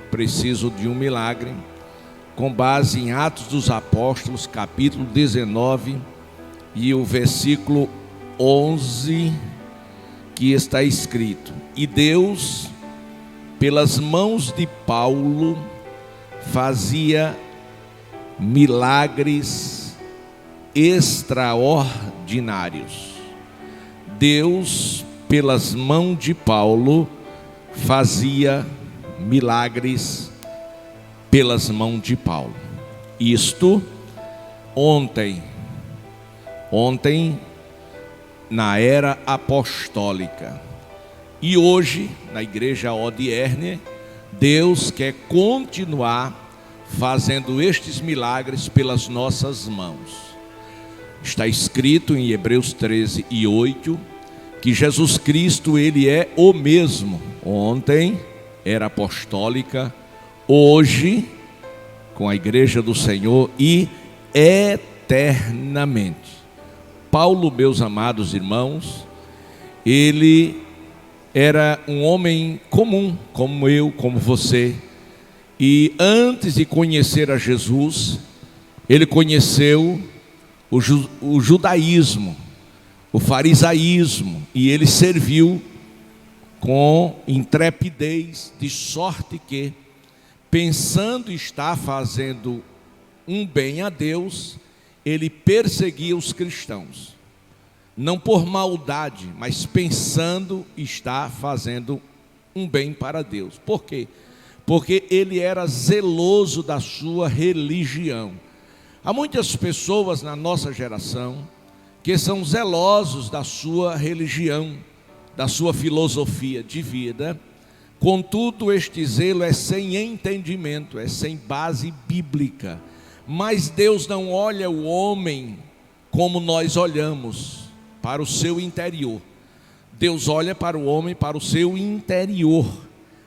Preciso de um milagre, com base em Atos dos Apóstolos, capítulo 19 e o versículo 11, que está escrito: E Deus, pelas mãos de Paulo, fazia milagres extraordinários. Deus, pelas mãos de Paulo, fazia milagres pelas mãos de Paulo. Isto ontem na era apostólica. E hoje, na igreja Odierner, Deus quer continuar fazendo estes milagres pelas nossas mãos. Está escrito em Hebreus 13:8 que Jesus Cristo, Ele é o mesmo ontem, era apostólica, hoje, com a igreja do Senhor e eternamente. Paulo, meus amados irmãos, ele era um homem comum, como eu, como você, e antes de conhecer a Jesus, ele conheceu o judaísmo, o farisaísmo, e ele serviu com intrepidez, de sorte que, pensando estar fazendo um bem a Deus, ele perseguia os cristãos, não por maldade, mas pensando estar fazendo um bem para Deus. Por quê? Porque ele era zeloso da sua religião. Há muitas pessoas na nossa geração que são zelosos da sua religião, da sua filosofia de vida. Contudo, este zelo é sem entendimento, é sem base bíblica. Mas Deus não olha o homem como nós olhamos, para o seu interior. Deus olha para o homem, para o seu interior.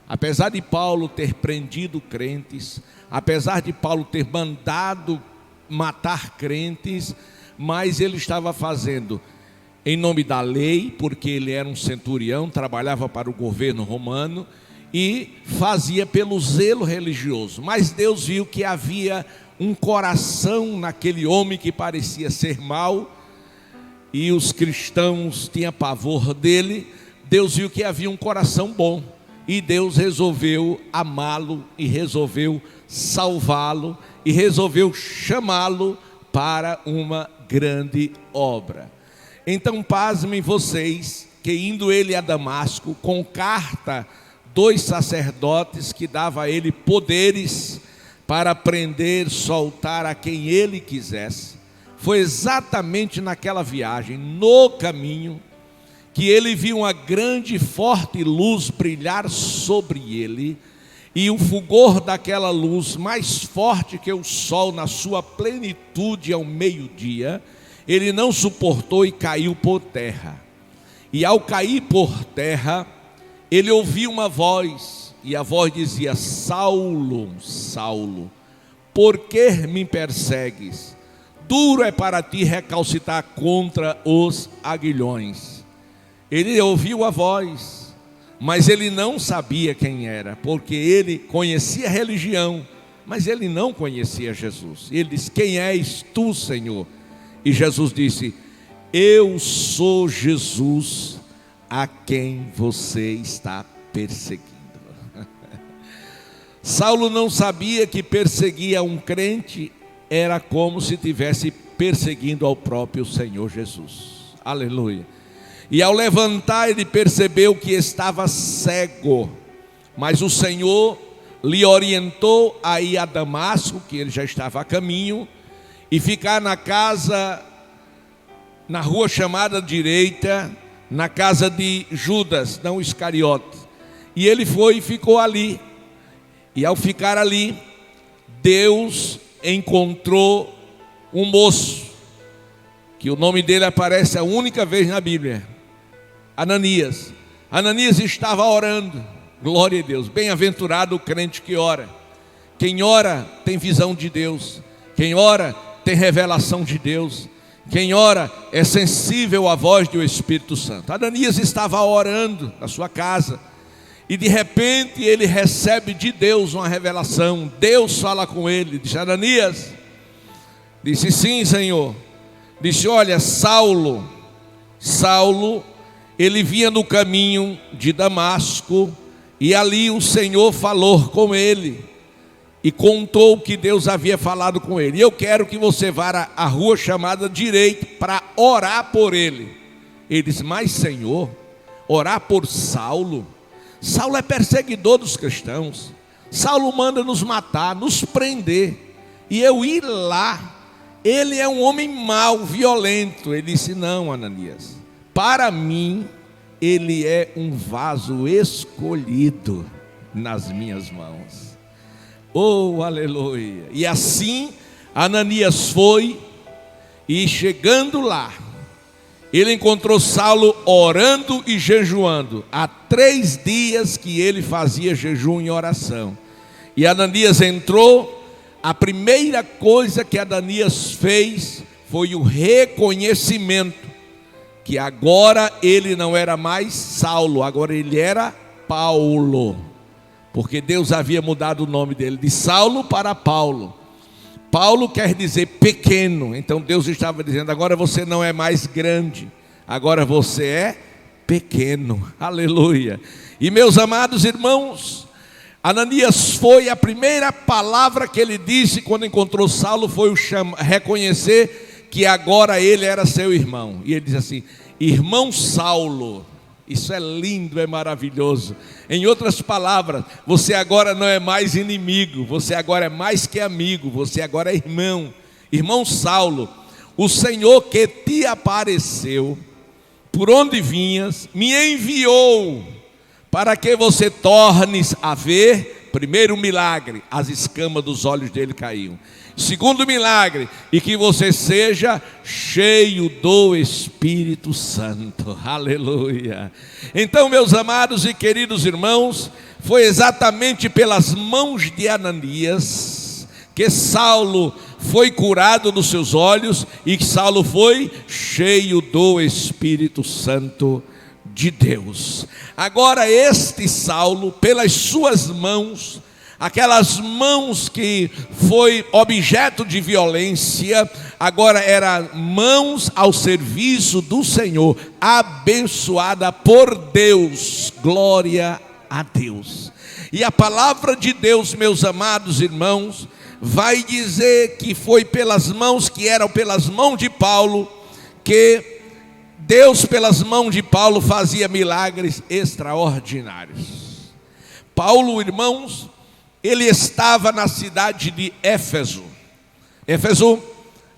Apesar de Paulo ter prendido crentes, apesar de Paulo ter mandado matar crentes, mas ele estava fazendo em nome da lei, porque ele era um centurião, trabalhava para o governo romano e fazia pelo zelo religioso. Mas Deus viu que havia um coração naquele homem que parecia ser mau, e os cristãos tinham pavor dele. Deus viu que havia um coração bom, e Deus resolveu amá-lo, e resolveu salvá-lo, e resolveu chamá-lo para uma grande obra. Então pasmem vocês, que indo ele a Damasco, com carta dos sacerdotes que dava a ele poderes para prender, soltar a quem ele quisesse, foi exatamente naquela viagem, no caminho, que ele viu uma grande e forte luz brilhar sobre ele, e o fulgor daquela luz, mais forte que o sol na sua plenitude ao meio-dia, ele não suportou e caiu por terra. E ao cair por terra, ele ouviu uma voz, e a voz dizia: Saulo, Saulo, por que me persegues? Duro é para ti recalcitar contra os aguilhões. Ele ouviu a voz, mas ele não sabia quem era, porque ele conhecia a religião, mas ele não conhecia Jesus. Ele disse: quem és tu, Senhor? E Jesus disse: eu sou Jesus a quem você está perseguindo. Saulo não sabia que perseguir a um crente era como se estivesse perseguindo ao próprio Senhor Jesus. Aleluia. E ao levantar, ele percebeu que estava cego, mas o Senhor lhe orientou a ir a Damasco, que ele já estava a caminho, e ficar na casa, na rua chamada direita, na casa de Judas, não Iscariote. E ele foi e ficou ali. E ao ficar ali, Deus encontrou um moço, que o nome dele aparece a única vez na Bíblia, Ananias. Ananias estava orando. Glória a Deus. Bem-aventurado o crente que ora. Quem ora tem visão de Deus. Quem ora tem revelação de Deus. Quem ora é sensível à voz do Espírito Santo. Ananias estava orando na sua casa, E de repente ele recebe de Deus uma revelação. Deus fala com ele, diz: Ananias. Disse: sim, Senhor. Disse: olha, Saulo, ele vinha no caminho de Damasco, e ali o Senhor falou com ele, e contou o que Deus havia falado com ele. E eu quero que você vá à rua chamada Direita, para orar por ele. Ele disse: mas Senhor, orar por Saulo? Saulo é perseguidor dos cristãos. Saulo manda nos matar, nos prender. E eu ir lá, ele é um homem mau, violento. Ele disse: não, Ananias, para mim, ele é um vaso escolhido nas minhas mãos. Oh, aleluia. E assim, Ananias foi, e chegando lá, ele encontrou Saulo orando e jejuando. Há 3 dias que ele fazia jejum e oração. E Ananias entrou. A primeira coisa que Ananias fez foi o reconhecimento que agora ele não era mais Saulo, agora ele era Paulo, porque Deus havia mudado o nome dele de Saulo para Paulo. Paulo quer dizer pequeno. Então Deus estava dizendo: agora você não é mais grande, agora você é pequeno. Aleluia. E meus amados irmãos, Ananias foi, a primeira palavra que ele disse quando encontrou Saulo foi reconhecer que agora ele era seu irmão. E ele diz assim: irmão Saulo. Isso é lindo, é maravilhoso. Em outras palavras, você agora não é mais inimigo, você agora é mais que amigo, você agora é irmão. Irmão Saulo, o Senhor que te apareceu, por onde vinhas, me enviou para que você tornes a ver. Primeiro milagre, as escamas dos olhos dele caíam. Segundo milagre, e que você seja cheio do Espírito Santo. Aleluia. Então, meus amados e queridos irmãos, foi exatamente pelas mãos de Ananias que Saulo foi curado dos seus olhos, e que Saulo foi cheio do Espírito Santo de Deus. Agora este Saulo, pelas suas mãos, aquelas mãos que foi objeto de violência, agora eram mãos ao serviço do Senhor, abençoada por Deus. Glória a Deus. E a palavra de Deus, meus amados irmãos, vai dizer que foi pelas mãos, que eram pelas mãos de Paulo, que Deus, pelas mãos de Paulo, fazia milagres extraordinários. Paulo, irmãos, ele estava na cidade de Éfeso. Éfeso,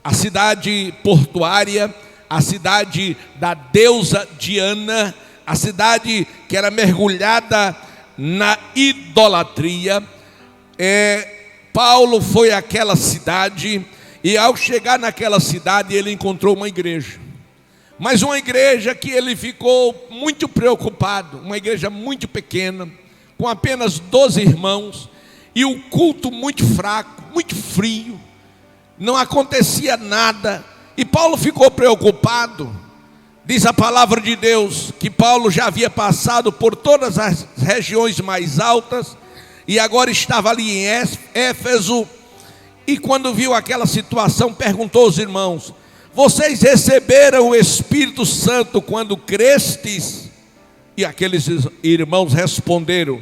a cidade portuária, a cidade da deusa Diana, a cidade que era mergulhada na idolatria. Paulo foi àquela cidade, e ao chegar naquela cidade, ele encontrou uma igreja. Mas uma igreja que ele ficou muito preocupado, uma igreja muito pequena, com apenas 12 irmãos, e o culto muito fraco, muito frio, não acontecia nada, e Paulo ficou preocupado. Diz a palavra de Deus que Paulo já havia passado por todas as regiões mais altas, e agora estava ali em Éfeso, e quando viu aquela situação, perguntou aos irmãos: vocês receberam o Espírito Santo quando crestes? E aqueles irmãos responderam,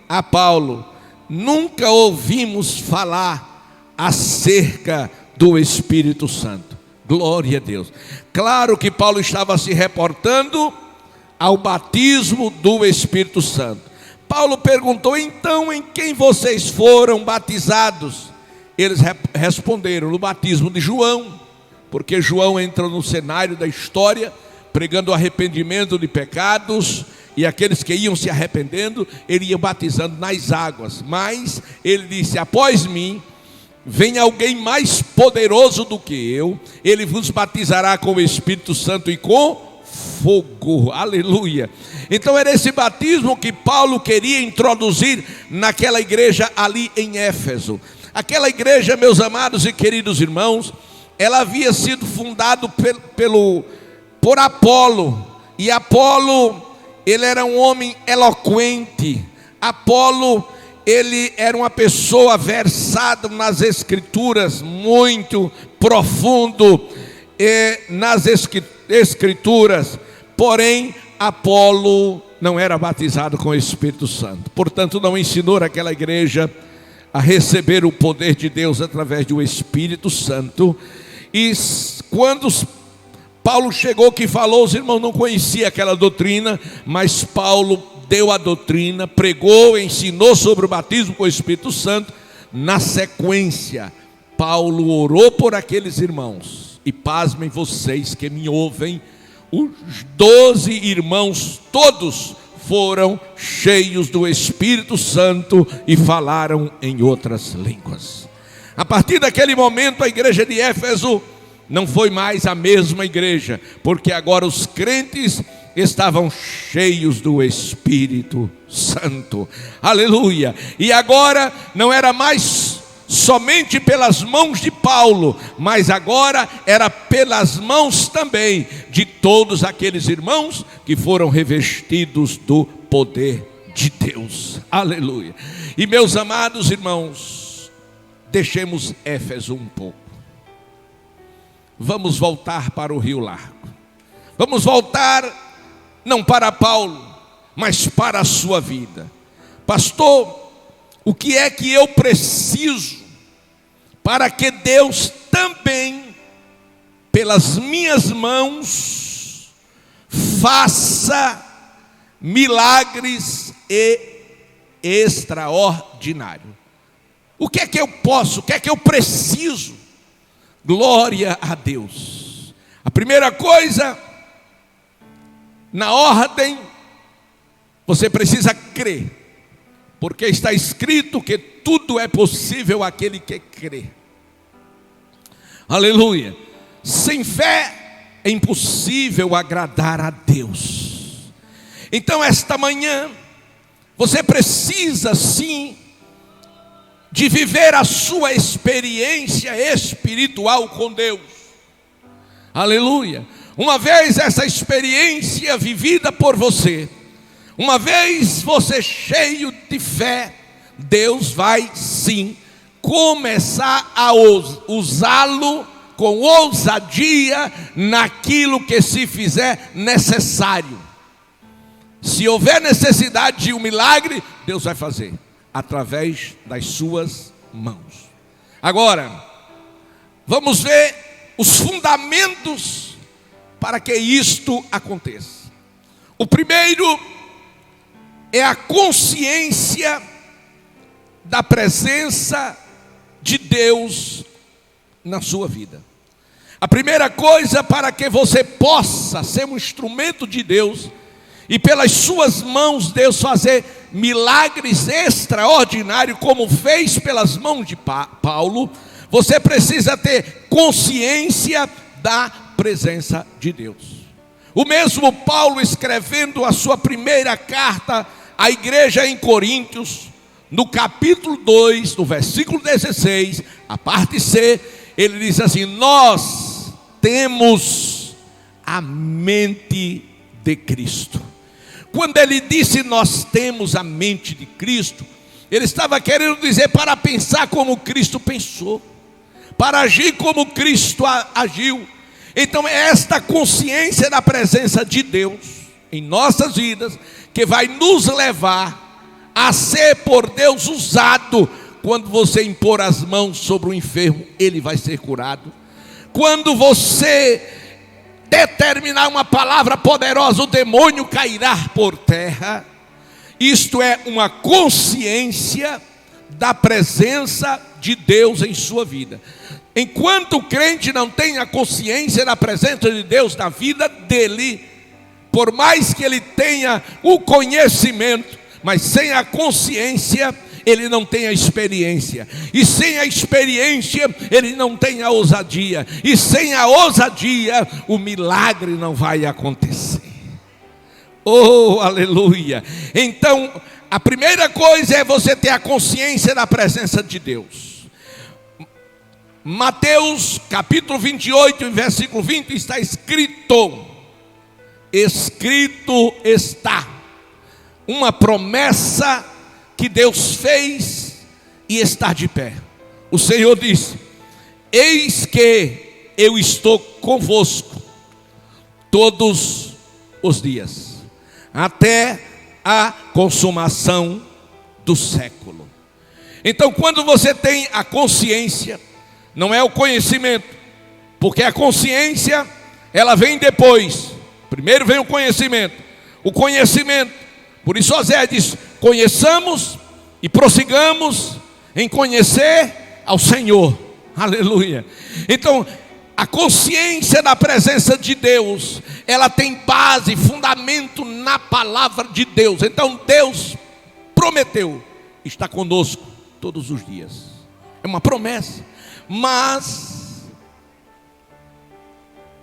a Paulo: nunca ouvimos falar acerca do Espírito Santo. Glória a Deus. Claro que Paulo estava se reportando ao batismo do Espírito Santo. Paulo perguntou: então em quem vocês foram batizados? Eles responderam: no batismo de João, porque João entrou no cenário da história, pregando o arrependimento de pecados, e aqueles que iam se arrependendo, ele ia batizando nas águas. Mas ele disse: após mim vem alguém mais poderoso do que eu, ele vos batizará com o Espírito Santo e com fogo. Aleluia. Então era esse batismo que Paulo queria introduzir naquela igreja ali em Éfeso. Aquela igreja, meus amados e queridos irmãos, ela havia sido fundada por Apolo. E Apolo, ele era um homem eloquente. Apolo, ele era uma pessoa versada nas escrituras, muito profundo nas escrituras. Porém, Apolo não era batizado com o Espírito Santo. Portanto, não ensinou aquela igreja a receber o poder de Deus através do Espírito Santo. E quando Paulo chegou que falou, os irmãos não conheciam aquela doutrina, mas Paulo deu a doutrina, pregou, ensinou sobre o batismo com o Espírito Santo. Na sequência, Paulo orou por aqueles irmãos. E pasmem vocês que me ouvem, os 12 irmãos todos foram cheios do Espírito Santo e falaram em outras línguas. A partir daquele momento, a igreja de Éfeso não foi mais a mesma igreja, porque agora os crentes estavam cheios do Espírito Santo. Aleluia! E agora não era mais somente pelas mãos de Paulo, mas agora era pelas mãos também de todos aqueles irmãos que foram revestidos do poder de Deus. Aleluia! E meus amados irmãos, deixemos Éfeso um pouco. Vamos voltar para o Rio Largo. Vamos voltar não para Paulo, mas para a sua vida. Pastor, o que é que eu preciso para que Deus também, pelas minhas mãos, faça milagres extraordinários? O que é que eu posso, o que é que eu preciso? Glória a Deus. A primeira coisa, na ordem, você precisa crer, porque está escrito que tudo é possível àquele que crê. Aleluia. Sem fé é impossível agradar a Deus. Então esta manhã você precisa sim de viver a sua experiência espiritual com Deus. Aleluia. Uma vez essa experiência vivida por você, uma vez você cheio de fé, Deus vai sim começar a usá-lo com ousadia naquilo que se fizer necessário. Se houver necessidade de um milagre, Deus vai fazer através das suas mãos. Agora, vamos ver os fundamentos para que isto aconteça. O primeiro é a consciência da presença de Deus na sua vida. A primeira coisa para que você possa ser um instrumento de Deus e pelas suas mãos Deus fazer milagres extraordinários, como fez pelas mãos de Paulo, você precisa ter consciência da presença de Deus. O mesmo Paulo, escrevendo a sua primeira carta à igreja em Coríntios, no capítulo 2, no versículo 16, a parte C, ele diz assim: nós temos a mente de Cristo. Quando ele disse nós temos a mente de Cristo, ele estava querendo dizer para pensar como Cristo pensou, para agir como Cristo agiu. Então é esta consciência da presença de Deus em nossas vidas que vai nos levar a ser por Deus usado. Quando você impor as mãos sobre o enfermo, ele vai ser curado. Quando você determinar uma palavra poderosa, o demônio cairá por terra. Isto é uma consciência da presença de Deus em sua vida. Enquanto o crente não tem a consciência da presença de Deus na vida dele, por mais que ele tenha o conhecimento, mas sem a consciência, ele não tem a experiência. E sem a experiência, ele não tem a ousadia. E sem a ousadia, o milagre não vai acontecer. Oh, aleluia! Então, a primeira coisa é você ter a consciência da presença de Deus. Mateus capítulo 28, versículo 20, está escrito está, uma promessa que Deus fez e está de pé. O Senhor disse: eis que eu estou convosco todos os dias, até a consumação do século. Então, quando você tem a consciência, não é o conhecimento, porque a consciência, ela vem depois. Primeiro vem o conhecimento. Por isso Osés diz: conheçamos e prossigamos em conhecer ao Senhor. Aleluia. Então, a consciência da presença de Deus, ela tem base, fundamento na palavra de Deus. Então Deus prometeu estar conosco todos os dias. É uma promessa. Mas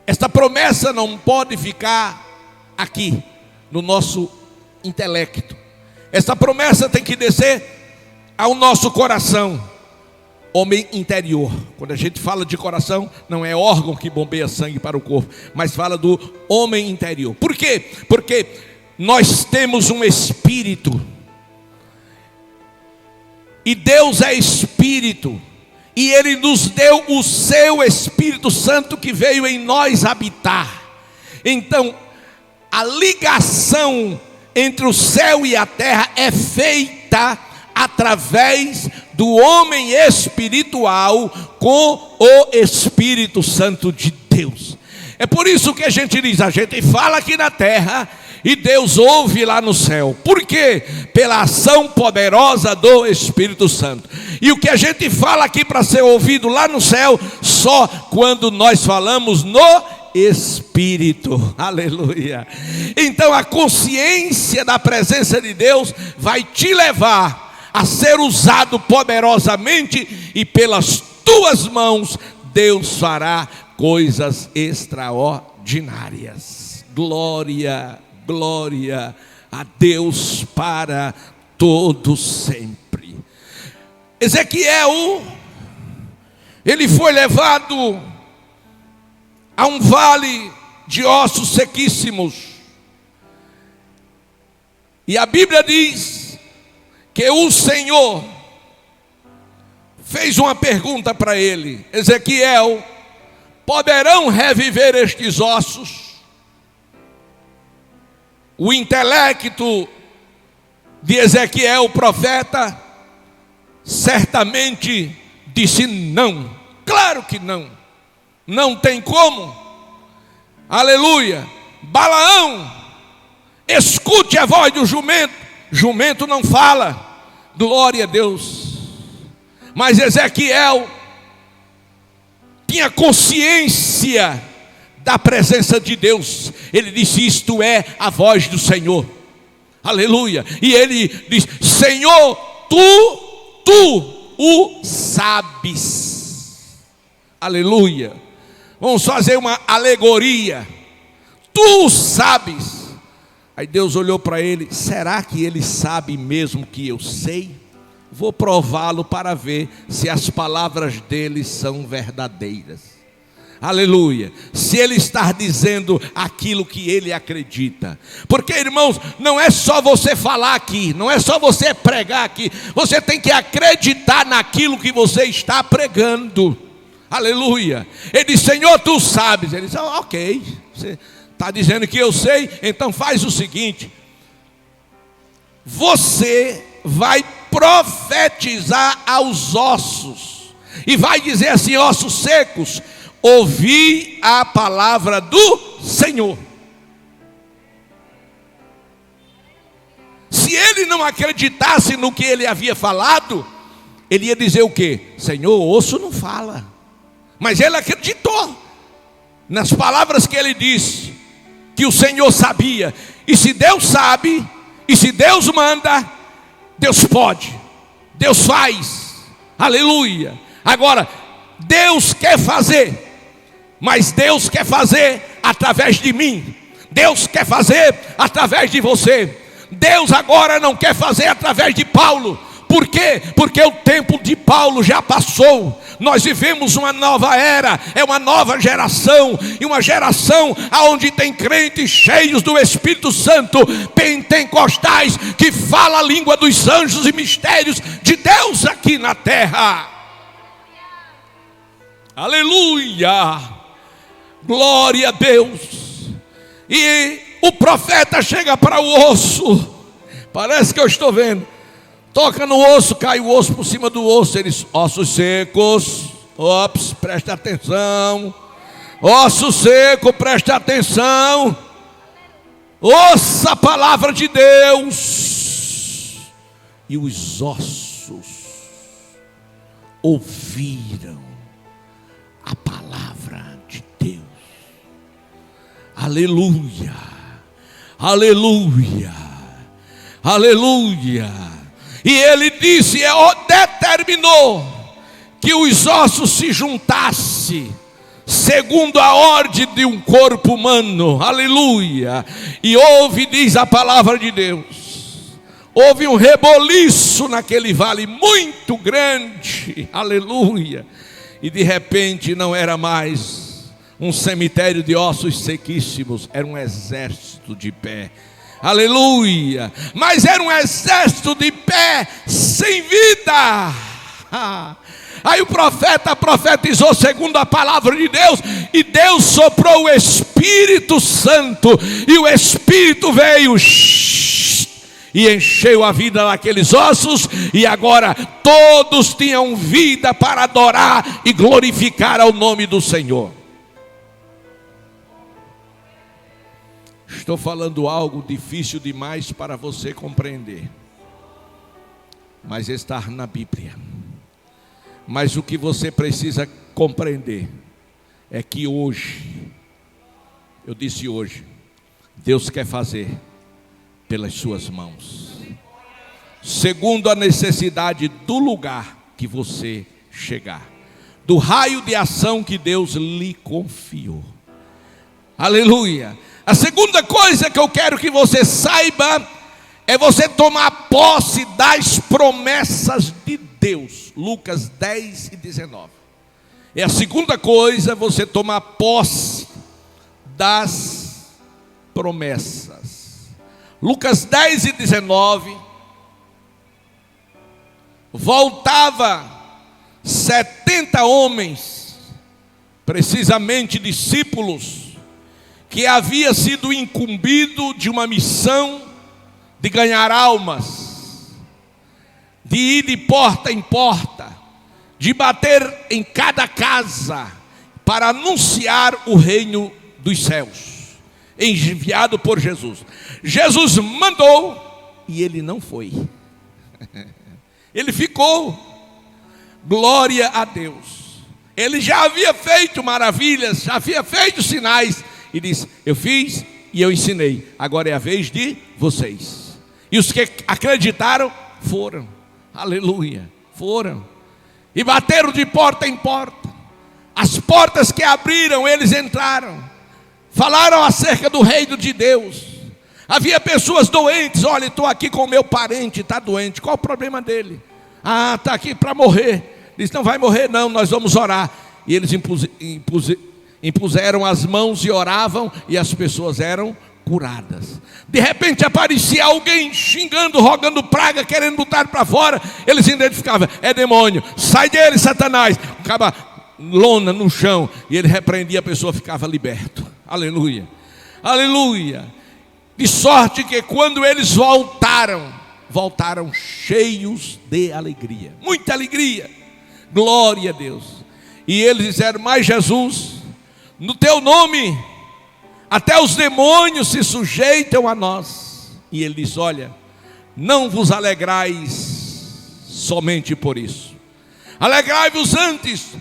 esta promessa não pode ficar aqui no nosso intelecto. Esta promessa tem que descer ao nosso coração, homem interior. Quando a gente fala de coração, não é órgão que bombeia sangue para o corpo, mas fala do homem interior. Por quê? Porque nós temos um espírito, e Deus é espírito, e Ele nos deu o seu Espírito Santo que veio em nós habitar. Então, a ligação entre o céu e a terra é feita através do homem espiritual com o Espírito Santo de Deus. É por isso que a gente diz, a gente fala aqui na terra e Deus ouve lá no céu. Por quê? Pela ação poderosa do Espírito Santo. E o que a gente fala aqui para ser ouvido lá no céu, só quando nós falamos no Espírito. Aleluia. Então a consciência da presença de Deus vai te levar a ser usado poderosamente, e pelas tuas mãos Deus fará coisas extraordinárias. Glória, glória a Deus para todo sempre. Ezequiel, ele foi levado a um vale de ossos sequíssimos, e a Bíblia diz que o Senhor fez uma pergunta para ele: Ezequiel, poderão reviver estes ossos? O intelecto de Ezequiel, o profeta, certamente disse não. Claro que não. Não tem como. Aleluia. Balaão, escute a voz do jumento. Jumento não fala. Glória a Deus. Mas Ezequiel tinha consciência da presença de Deus. Ele disse: isto é a voz do Senhor. Aleluia. E ele diz: Senhor, tu o sabes. Aleluia. Vamos fazer uma alegoria. Tu sabes. Aí Deus olhou para ele: será que ele sabe mesmo que eu sei? Vou prová-lo para ver se as palavras dele são verdadeiras. Aleluia. Se ele está dizendo aquilo que ele acredita. Porque, irmãos, não é só você falar aqui, não é só você pregar aqui. Você tem que acreditar naquilo que você está pregando. Aleluia. Ele diz: Senhor, tu sabes. Ele diz: ok, você está dizendo que eu sei, então faz o seguinte: você vai profetizar aos ossos, e vai dizer assim: ossos secos, ouvi a palavra do Senhor. Se ele não acreditasse no que ele havia falado, ele ia dizer o quê? Senhor, osso não fala. Mas ele acreditou nas palavras que ele disse, que o Senhor sabia. E se Deus sabe, e se Deus manda, Deus pode, Deus faz. Aleluia. Agora, Deus quer fazer, mas Deus quer fazer através de mim. Deus quer fazer através de você. Deus agora não quer fazer através de Paulo. Por quê? Porque o tempo de Paulo já passou. Nós vivemos uma nova era, é uma nova geração, e uma geração onde tem crentes cheios do Espírito Santo, pentecostais, que fala a língua dos anjos e mistérios de Deus aqui na terra. Aleluia, glória a Deus. E o profeta chega para o osso, parece que eu estou vendo, toca no osso, cai o osso por cima do osso. Eles, ossos secos, ops, presta atenção, osso seco, presta atenção, ouça a palavra de Deus. E os ossos ouviram a palavra de Deus. Aleluia, aleluia, aleluia. E ele disse, determinou que os ossos se juntassem segundo a ordem de um corpo humano. Aleluia. E houve, diz a palavra de Deus, houve um reboliço naquele vale muito grande. Aleluia. E de repente não era mais um cemitério de ossos sequíssimos, era um exército de pé. Aleluia. Mas era um exército de pé sem vida. Aí o profeta profetizou segundo a palavra de Deus, e Deus soprou o Espírito Santo, e o Espírito veio e encheu a vida daqueles ossos, e agora todos tinham vida para adorar e glorificar ao nome do Senhor. Estou falando algo difícil demais para você compreender, mas está na Bíblia. Mas o que você precisa compreender é que hoje, eu disse hoje, Deus quer fazer pelas suas mãos, segundo a necessidade do lugar que você chegar, do raio de ação que Deus lhe confiou. Aleluia. A segunda coisa que eu quero que você saiba é você tomar posse das promessas de Deus. Lucas 10 e 19. É a segunda coisa, você tomar posse das promessas. Lucas 10 e 19. Voltava 70 homens, precisamente discípulos, que havia sido incumbido de uma missão de ganhar almas, de ir de porta em porta, de bater em cada casa, para anunciar o reino dos céus, enviado por Jesus. Jesus mandou e ele não foi, ele ficou. Glória a Deus. Ele já havia feito maravilhas, já havia feito sinais, e disse, eu fiz e eu ensinei, agora é a vez de vocês. E os que acreditaram foram, aleluia, foram, e bateram de porta em porta. As portas que abriram, eles entraram, falaram acerca do reino de Deus. Havia pessoas doentes. Olha, estou aqui com o meu parente, está doente, qual o problema dele? Ah, está aqui para morrer. Diz, não vai morrer não, nós vamos orar. E eles impuseram as mãos e oravam, e as pessoas eram curadas. De repente aparecia alguém xingando, rogando praga, querendo botar para fora. Eles identificavam, é demônio, sai dele, Satanás. Acaba lona no chão, e ele repreendia, a pessoa ficava liberto. Aleluia, aleluia. De sorte que quando eles voltaram cheios de alegria, muita alegria, glória a Deus. E eles disseram, mas Jesus, no teu nome até os demônios se sujeitam a nós. E ele diz, olha, não vos alegrais somente por isso, alegrai-vos antes,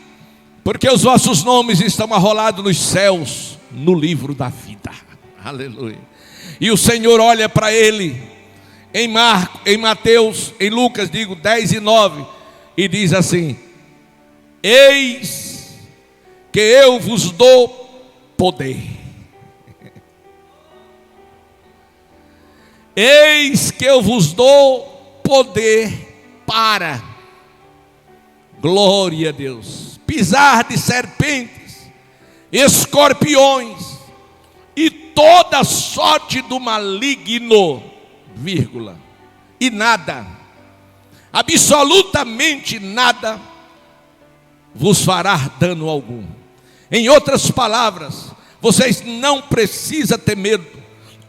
porque os vossos nomes estão arrolados nos céus, no livro da vida. Aleluia. E o Senhor olha para ele em Mateus, em Lucas, 10 e 9, e diz assim, eis que eu vos dou poder. Eis que eu vos dou poder para, glória a Deus, pisar de serpentes, escorpiões e toda sorte do maligno, vírgula, e nada, absolutamente nada, vos fará dano algum. Em outras palavras, vocês não precisam ter medo.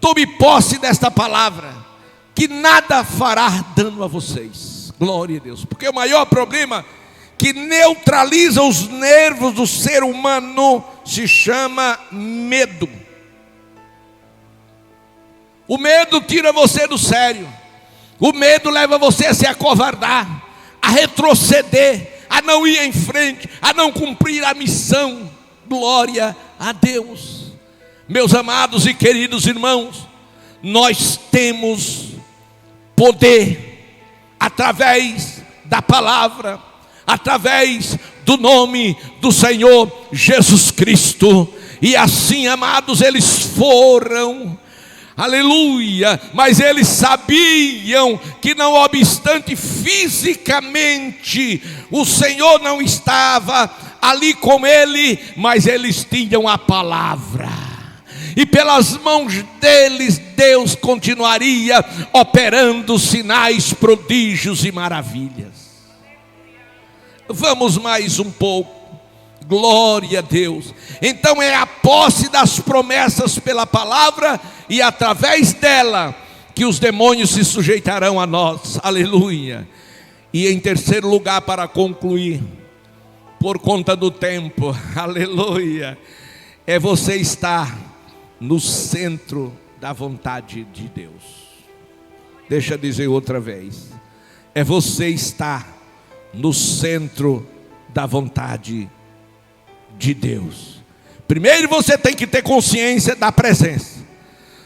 Tome posse desta palavra, que nada fará dano a vocês. Glória a Deus. Porque o maior problema que neutraliza os nervos do ser humano se chama medo. O medo tira você do sério. O medo leva você a se acovardar, a retroceder, a não ir em frente, a não cumprir a missão. Glória a Deus. Meus amados e queridos irmãos, nós temos poder através da palavra, através do nome do Senhor Jesus Cristo. E assim, amados, eles foram, aleluia, mas eles sabiam que não obstante fisicamente o Senhor não estava ali com ele, mas eles tinham a palavra, e pelas mãos deles Deus continuaria operando sinais, prodígios e maravilhas. Vamos mais um pouco. Glória a Deus. Então é a posse das promessas pela palavra, e através dela que os demônios se sujeitarão a nós. Aleluia. E em terceiro lugar, para concluir, por conta do tempo, aleluia, é você estar no centro da vontade de Deus. Deixa eu dizer outra vez, é você estar no centro da vontade de Deus. Primeiro, você tem que ter consciência da presença.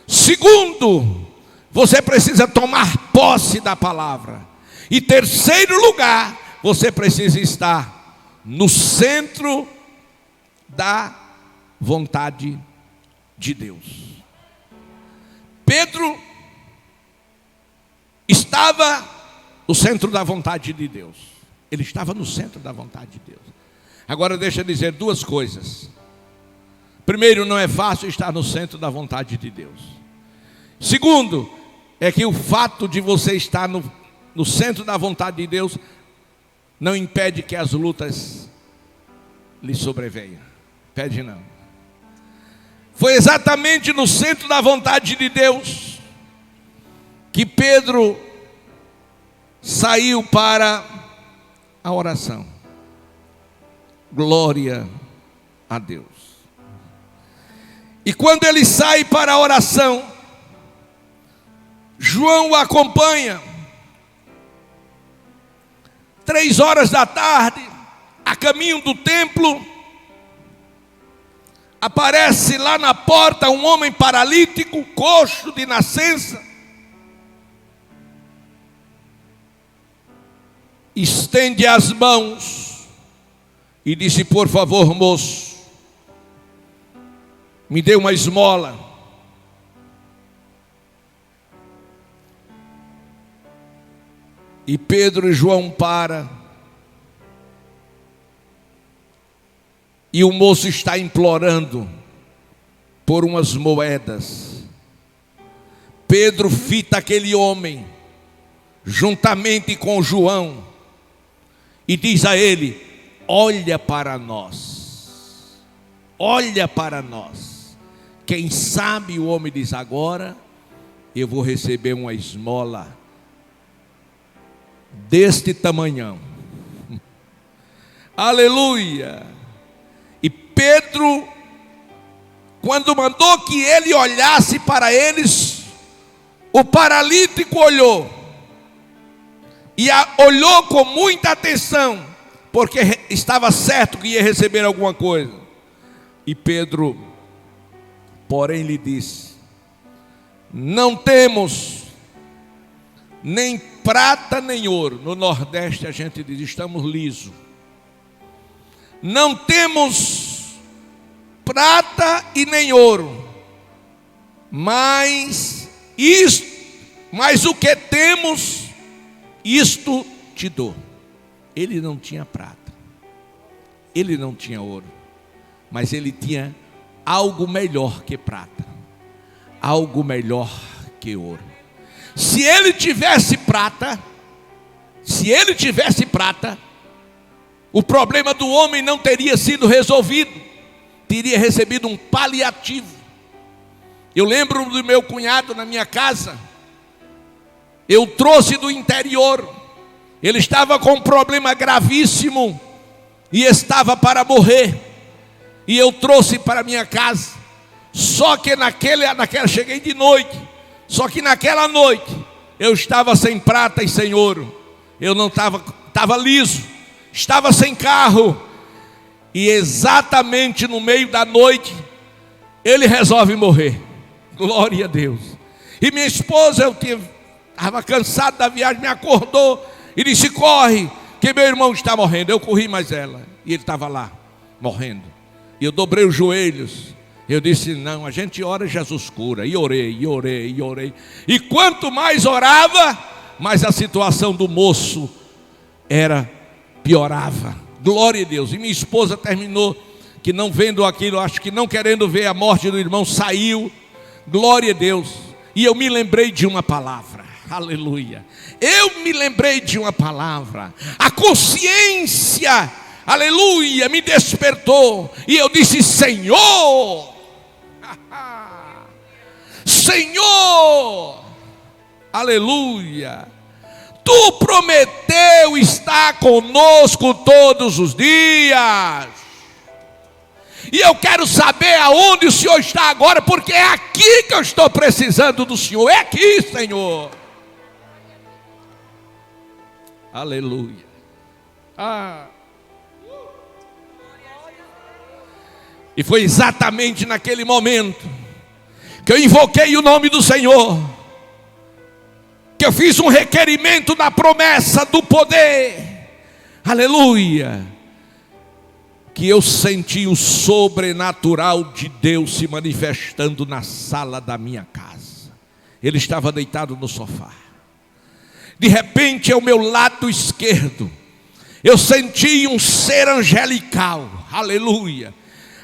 Segundo, você precisa tomar posse da palavra. E terceiro lugar, você precisa estar no centro da vontade de Deus. Pedro estava no centro da vontade de Deus. Ele estava no centro da vontade de Deus. Agora deixa eu dizer duas coisas. Primeiro, não é fácil estar no centro da vontade de Deus. Segundo, é que o fato de você estar no centro da vontade de Deus não impede que as lutas lhe sobrevenham. Impede não. Foi exatamente no centro da vontade de Deus que Pedro saiu para a oração. Glória a Deus. E quando ele sai para a oração, João o acompanha. 3 horas da tarde, a caminho do templo, aparece lá na porta um homem paralítico, coxo de nascença. Estende as mãos e disse: por favor, moço, me dê uma esmola. E Pedro e João param, e o moço está implorando por umas moedas. Pedro fita aquele homem, juntamente com João, e diz a ele: olha para nós, olha para nós. Quem sabe o homem diz: agora eu vou receber uma esmola deste tamanhão. Aleluia. E Pedro, quando mandou que ele olhasse para eles, o paralítico olhou, e olhou com muita atenção, porque estava certo que ia receber alguma coisa. E Pedro, porém, lhe disse: não temos nem prata nem ouro. No Nordeste a gente diz: estamos lisos. Não temos prata e nem ouro, mas o que temos, isto te dou. Ele não tinha prata, Ele não tinha ouro, mas ele tinha algo melhor que prata, algo melhor que ouro. Se ele tivesse prata, o problema do homem não teria sido resolvido, teria recebido um paliativo. Eu lembro do meu cunhado na minha casa, eu trouxe do interior, ele estava com um problema gravíssimo e estava para morrer, e eu trouxe para minha casa. Só que cheguei de noite, só que naquela noite eu estava sem prata e sem ouro, eu não estava liso, estava sem carro, e exatamente no meio da noite ele resolve morrer. Glória a Deus. E minha esposa, eu estava cansado da viagem, me acordou e disse: corre, que meu irmão está morrendo. Eu corri mais ela, e ele estava lá, morrendo. E eu dobrei os joelhos, eu disse: não, a gente ora, Jesus cura. E orei, e orei, e orei. E quanto mais orava, mais a situação do moço piorava. Glória a Deus. E minha esposa terminou, que não vendo aquilo, acho que não querendo ver a morte do irmão, saiu. Glória a Deus. E eu me lembrei de uma palavra. Aleluia. Eu me lembrei de uma palavra. A consciência, aleluia, me despertou. E eu disse: Senhor, Senhor, aleluia, Tu prometeu estar conosco todos os dias. E eu quero saber aonde o Senhor está agora, porque é aqui que eu estou precisando do Senhor. É aqui, Senhor. Aleluia. E foi exatamente naquele momento que eu invoquei o nome do Senhor, que eu fiz um requerimento da promessa do poder. Aleluia. Que eu senti o sobrenatural de Deus se manifestando na sala da minha casa. Ele estava deitado no sofá. De repente, ao meu lado esquerdo, eu senti um ser angelical. Aleluia,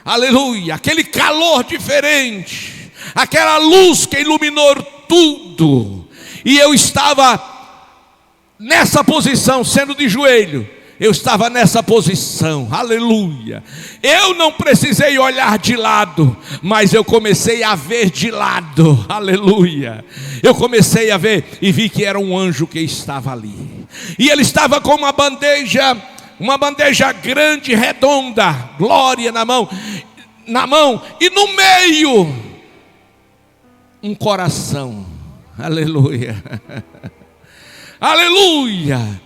aleluia. Aquele calor diferente, aquela luz que iluminou tudo. E eu estava nessa posição, sendo de joelho. Eu estava nessa posição, aleluia. Eu não precisei olhar de lado, mas eu comecei a ver de lado, aleluia. Eu comecei a ver e vi que era um anjo que estava ali. E ele estava com uma bandeja grande, redonda, glória, na mão, e no meio, um coração, aleluia, aleluia.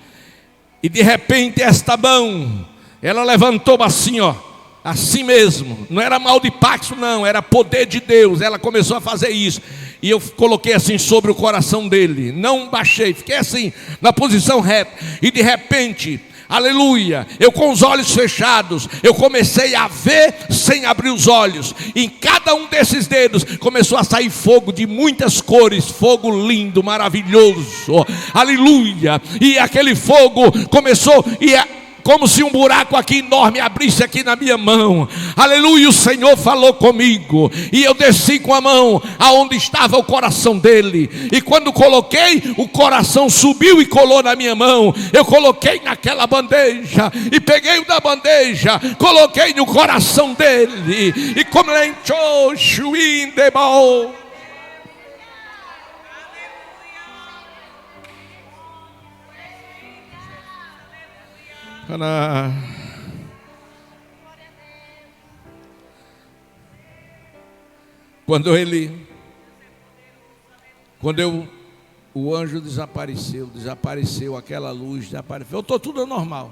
E de repente esta mão, ela levantou assim, ó, assim mesmo. Não era mal de paxo não, era poder de Deus. Ela começou a fazer isso. E eu coloquei assim sobre o coração dele. Não baixei, fiquei assim, na posição reta. E de repente, aleluia, eu com os olhos fechados, eu comecei a ver sem abrir os olhos. Em cada um desses dedos começou a sair fogo de muitas cores, fogo lindo, maravilhoso, aleluia. E aquele fogo começou, como se um buraco aqui enorme abrisse aqui na minha mão, aleluia. O Senhor falou comigo, e eu desci com a mão aonde estava o coração dele, e quando coloquei, o coração subiu e colou na minha mão. Eu coloquei naquela bandeja, e peguei o da bandeja, coloquei no coração dele, e como ele entrou, chuindebol. O anjo desapareceu, aquela luz desapareceu, voltou tudo ao normal.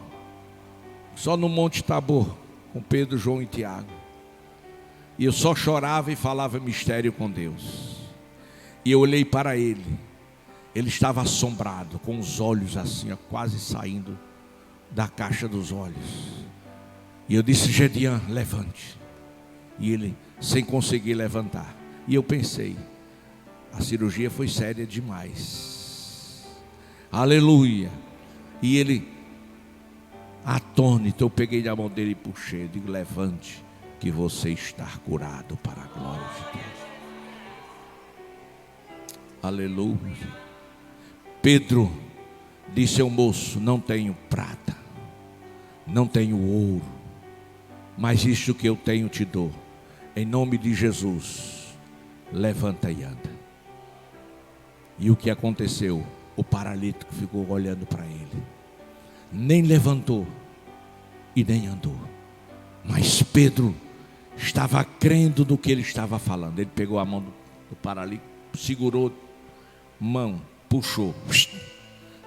Só no Monte Tabor, com Pedro, João e Tiago. E eu só chorava e falava mistério com Deus. E eu olhei para ele, ele estava assombrado, com os olhos assim, ó, quase saindo da caixa dos olhos. E eu disse: Gedeão, levante. E ele, sem conseguir levantar. E eu pensei: a cirurgia foi séria demais. Aleluia. E ele Atônito, eu peguei na mão dele e puxei. Eu digo: levante, que você está curado para a glória de Deus. Aleluia. Pedro disse ao moço: não tenho prata, não tenho ouro, mas isto que eu tenho te dou. Em nome de Jesus, levanta e anda. E o que aconteceu? O paralítico ficou olhando para ele, nem levantou e nem andou. Mas Pedro estava crendo no que ele estava falando. Ele pegou a mão do paralítico, segurou mão, puxou.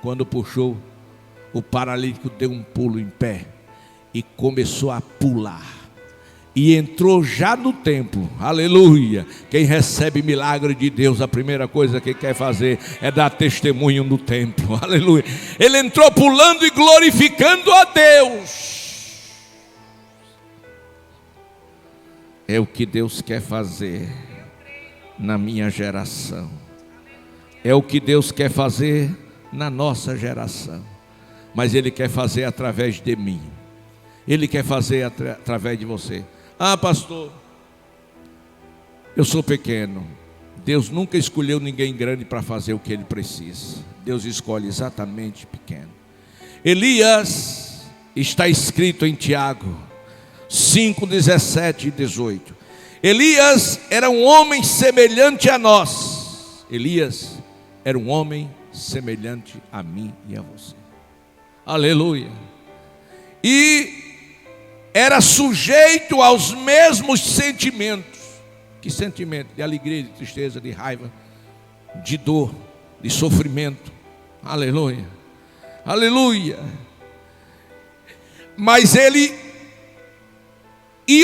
Quando puxou, o paralítico deu um pulo em pé e começou a pular. E entrou já no templo. Aleluia. Quem recebe milagre de Deus, a primeira coisa que quer fazer é dar testemunho no templo. Aleluia. Ele entrou pulando e glorificando a Deus. É o que Deus quer fazer na minha geração. É o que Deus quer fazer na nossa geração. Mas Ele quer fazer através de mim. Ele quer fazer através de você. Ah, pastor, eu sou pequeno. Deus nunca escolheu ninguém grande para fazer o que Ele precisa. Deus escolhe exatamente pequeno. Elias, está escrito em Tiago 5, 17 e 18. Elias era um homem semelhante a nós. Elias era um homem semelhante a mim e a você. Aleluia. E era sujeito aos mesmos sentimentos. Que sentimento? De alegria, de tristeza, de raiva, de dor, de sofrimento. Aleluia. Aleluia. Mas ele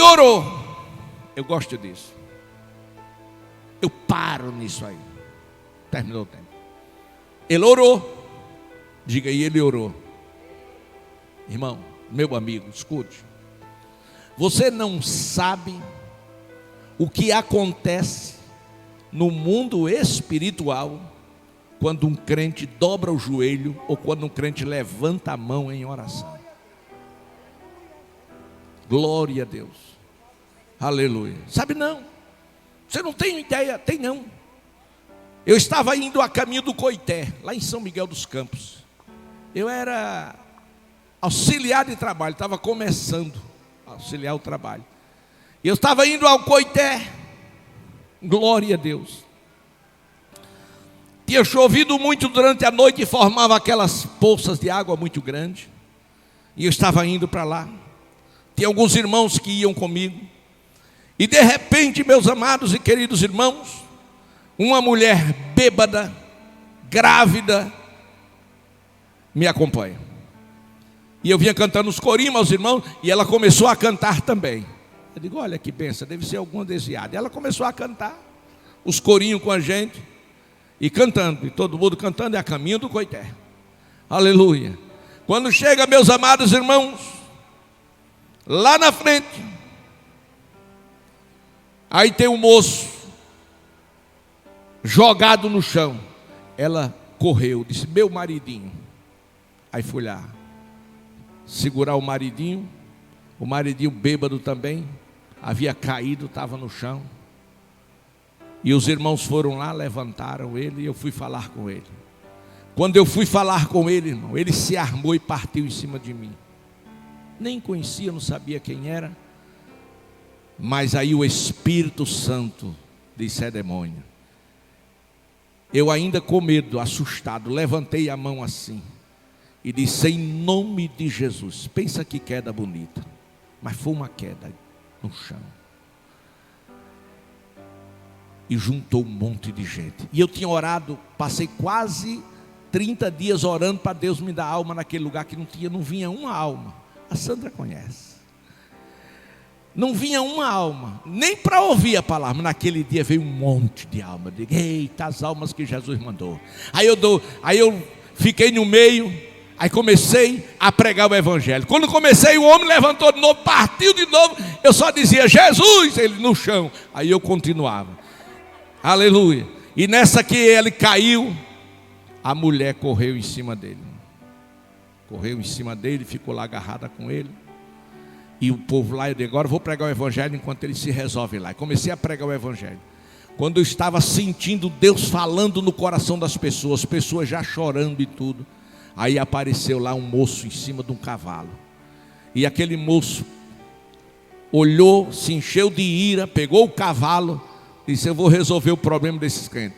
orou. Eu gosto disso. Eu paro nisso aí. Terminou o tempo. Ele orou. Diga aí, ele orou. Irmão, meu amigo, escute. Você não sabe o que acontece no mundo espiritual quando um crente dobra o joelho ou quando um crente levanta a mão em oração. Glória a Deus. Aleluia. Sabe não? Você não tem ideia? Tem não. Eu estava indo a caminho do Coité, lá em São Miguel dos Campos. Eu era auxiliar de trabalho, estava começando a auxiliar o trabalho. E eu estava indo ao Coité. Glória a Deus. Tinha chovido muito durante a noite e formava aquelas poças de água muito grandes. E eu estava indo para lá. Tinha alguns irmãos que iam comigo. E de repente, meus amados e queridos irmãos, uma mulher bêbada, grávida, me acompanha. E eu vinha cantando os corinhos aos irmãos, e ela começou a cantar também. Eu digo: olha que benção, deve ser alguma desviada. E ela começou a cantar os corinhos com a gente, e cantando, e todo mundo cantando, é a caminho do Coité. Aleluia. Quando chega, meus amados irmãos, lá na frente, aí tem um moço jogado no chão. Ela correu, disse: meu maridinho. Aí fui lá segurar o maridinho bêbado também, havia caído, estava no chão. E os irmãos foram lá, levantaram ele, e eu fui falar com ele. Quando eu fui falar com ele, irmão, ele se armou e partiu em cima de mim. Nem conhecia, não sabia quem era. Mas aí o Espírito Santo disse: é demônio. Eu ainda com medo, assustado, levantei a mão assim e disse: em nome de Jesus. Pensa que queda bonita, mas foi uma queda no chão. E juntou um monte de gente. E eu tinha orado, passei quase 30 dias orando para Deus me dar alma naquele lugar que não vinha uma alma. A Sandra conhece. Não vinha uma alma, nem para ouvir a palavra. Mas naquele dia veio um monte de alma. Eu digo: eita, as almas que Jesus mandou. Aí eu fiquei no meio. Aí comecei a pregar o evangelho. Quando comecei, o homem levantou de novo, partiu de novo. Eu só dizia: Jesus, ele no chão. Aí eu continuava. Aleluia. E nessa que ele caiu, a mulher correu em cima dele. correu em cima dele, ficou lá agarrada com ele. E o povo lá, eu disse, agora eu vou pregar o evangelho enquanto ele se resolve lá. E comecei a pregar o evangelho. Quando eu estava sentindo Deus falando no coração das pessoas já chorando e tudo, aí apareceu lá um moço em cima de um cavalo. E aquele moço olhou, se encheu de ira, pegou o cavalo, disse, eu vou resolver o problema desses crentes.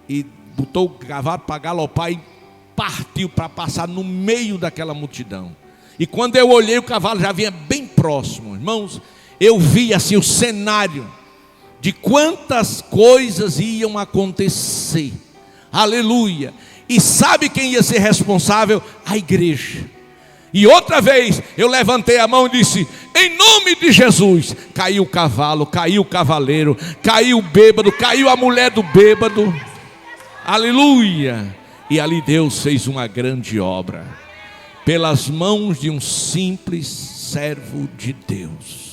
E botou o cavalo para galopar e partiu para passar no meio daquela multidão. E quando eu olhei, o cavalo já vinha bem próximo. Irmãos, eu vi assim o cenário de quantas coisas iam acontecer. Aleluia. E sabe quem ia ser responsável? A igreja. E outra vez eu levantei a mão e disse, em nome de Jesus. Caiu o cavalo, caiu o cavaleiro, caiu o bêbado, caiu a mulher do bêbado. Aleluia. E ali Deus fez uma grande obra, pelas mãos de um simples servo de Deus.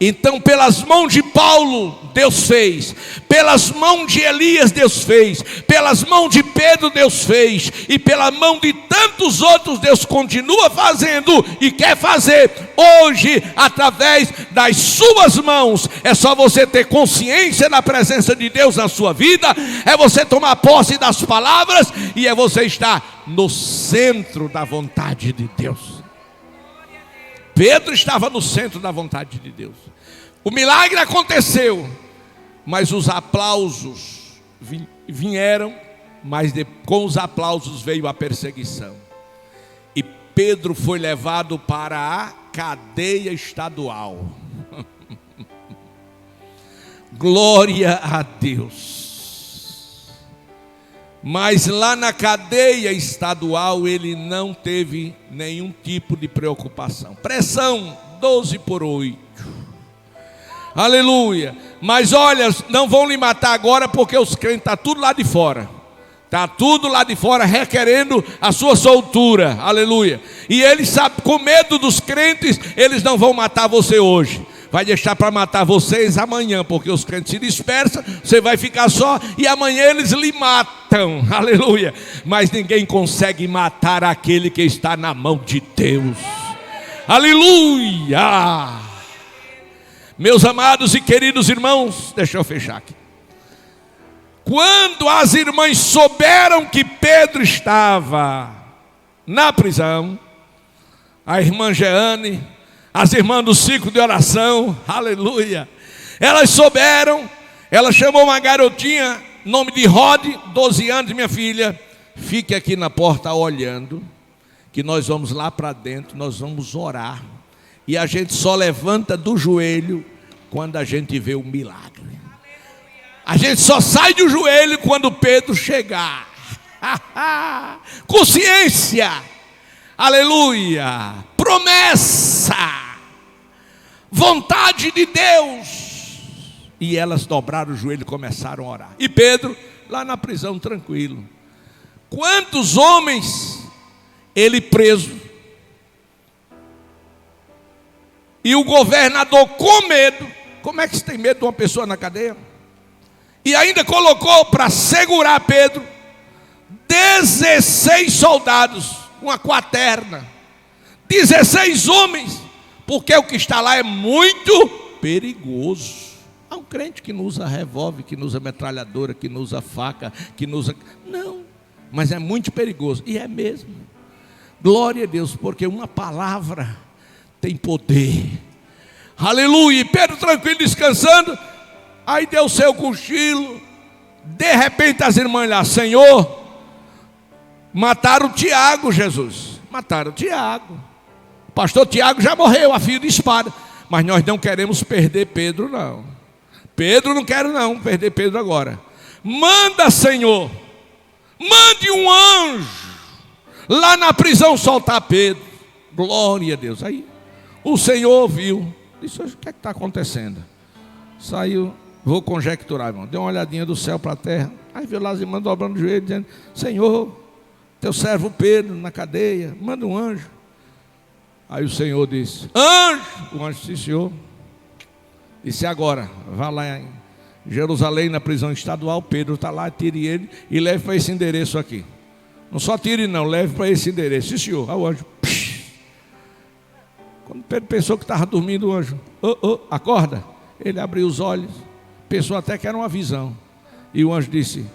Então pelas mãos de Paulo Deus fez, pelas mãos de Elias Deus fez, pelas mãos de Pedro Deus fez, e pela mão de tantos outros Deus continua fazendo e quer fazer hoje através das suas mãos. É só você ter consciência da presença de Deus na sua vida, é você tomar posse das palavras e é você estar no centro da vontade de Deus. Pedro estava no centro da vontade de Deus. O milagre aconteceu, mas os aplausos vieram, mas com os aplausos veio a perseguição. E Pedro foi levado para a cadeia estadual. Glória a Deus. Mas lá na cadeia estadual ele não teve nenhum tipo de preocupação. Pressão 12/8. Aleluia. Mas olha, não vão lhe matar agora, porque os crentes estão tudo lá de fora. Está tudo lá de fora requerendo a sua soltura. Aleluia. E eles sabem, com medo dos crentes, eles não vão matar você hoje. Vai deixar para matar vocês amanhã, porque os crentes se dispersam, você vai ficar só e amanhã eles lhe matam. Aleluia. Mas ninguém consegue matar aquele que está na mão de Deus. Aleluia. Meus amados e queridos irmãos, deixa eu fechar aqui. Quando as irmãs souberam que Pedro estava na prisão, a irmã Jeane, as irmãs do ciclo de oração, aleluia, elas souberam, ela chamou uma garotinha, nome de Rod, 12 anos, minha filha, fique aqui na porta olhando, que nós vamos lá para dentro, nós vamos orar, e a gente só levanta do joelho quando a gente vê o milagre. A gente só sai do joelho quando Pedro chegar. Consciência, aleluia, promessa, vontade de Deus. E elas dobraram o joelho e começaram a orar. E Pedro lá na prisão tranquilo. Quantos homens ele preso, e o governador com medo. Como é que você tem medo de uma pessoa na cadeia? E ainda colocou para segurar Pedro 16 soldados, uma quaterna, 16 homens, porque o que está lá é muito perigoso. Há um crente que não usa revólver, que não usa metralhadora, que não usa faca, que não usa... Não, mas é muito perigoso, e é mesmo. Glória a Deus, porque uma palavra tem poder. Aleluia. E Pedro tranquilo, descansando. Aí deu o seu cochilo. De repente as irmãs lá, Senhor, mataram Tiago, Jesus. Mataram Tiago. O pastor Tiago já morreu a fio de espada. Mas nós não queremos perder Pedro, não. Pedro não quero não perder Pedro agora. Manda, Senhor, mande um anjo lá na prisão soltar Pedro. Glória a Deus. Aí o Senhor ouviu, disse, o que é que está acontecendo? Saiu, vou conjecturar, irmão. Deu uma olhadinha do céu para a terra. Aí viu lá as irmãs dobrando o joelho, dizendo, Senhor, teu servo Pedro na cadeia, manda um anjo. Aí o Senhor disse, anjo. O anjo disse, Senhor. Disse, agora, vá lá em Jerusalém, na prisão estadual, Pedro está lá, tire ele e leve para esse endereço aqui. Não só tire não, leve para esse endereço. Sim, senhor. Aí o anjo, quando Pedro pensou que estava dormindo, o anjo, acorda. Ele abriu os olhos, pensou até que era uma visão. E o anjo disse,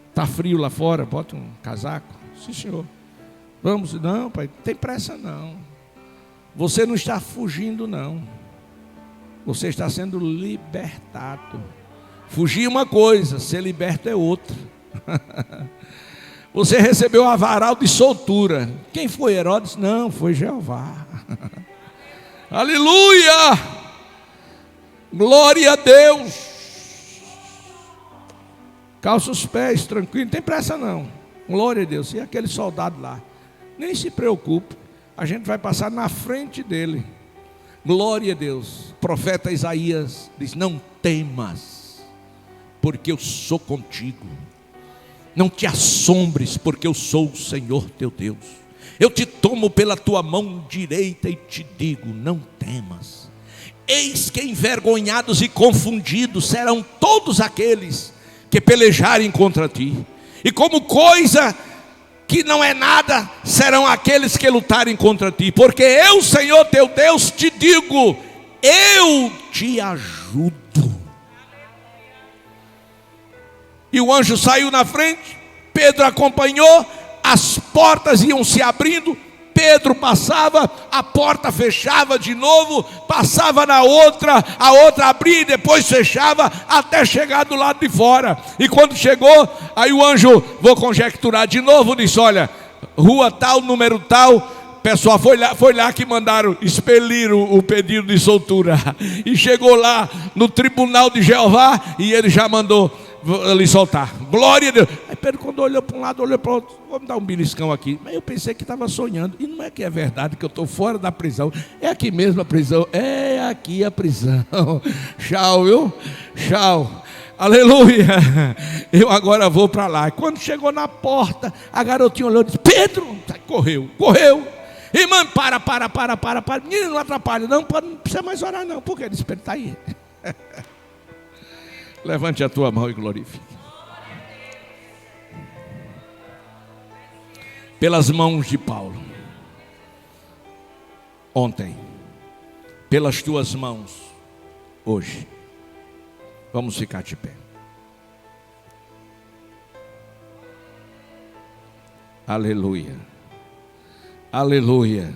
está frio lá fora, bota um casaco. Sim, senhor. Vamos, não, pai, não tem pressa não. Você não está fugindo não. Você está sendo libertado. Fugir é uma coisa, ser liberto é outra. Você recebeu a varal de soltura. Quem foi Herodes? Não, foi Jeová. Aleluia! Glória a Deus! Calça os pés, tranquilo, não tem pressa não. Glória a Deus. E aquele soldado lá, nem se preocupe, a gente vai passar na frente dele. Glória a Deus. O profeta Isaías diz, não temas, porque eu sou contigo. Não te assombres, porque eu sou o Senhor teu Deus. Eu te tomo pela tua mão direita e te digo, não temas. Eis que envergonhados e confundidos serão todos aqueles que pelejarem contra ti. E como coisa que não é nada, serão aqueles que lutarem contra ti. Porque eu, Senhor teu Deus, te digo, eu te ajudo. E o anjo saiu na frente, Pedro acompanhou, as portas iam se abrindo, Pedro passava, a porta fechava de novo, passava na outra, a outra abria e depois fechava, até chegar do lado de fora. E quando chegou, aí o anjo, vou conjecturar de novo, disse, olha, rua tal, número tal. Pessoal, foi lá que mandaram expelir o pedido de soltura. E chegou lá no tribunal de Jeová e ele já mandou lhe soltar. Glória a Deus. Aí Pedro, quando olhou para um lado, olhou para o outro, vamos dar um beliscão aqui. Mas eu pensei que estava sonhando. E não é que é verdade que eu estou fora da prisão. É aqui mesmo a prisão. É aqui a prisão. Tchau, viu? Tchau. Aleluia. Eu agora vou para lá. Quando chegou na porta, a garotinha olhou e disse, Pedro, correu. Irmã, para. Menino, não atrapalha, não precisa mais orar não. Por quê? Ele disse, Pedro, está aí. Levante a tua mão e glorifique. Pelas mãos de Paulo, ontem, pelas tuas mãos, hoje, vamos ficar de pé. Aleluia. Aleluia.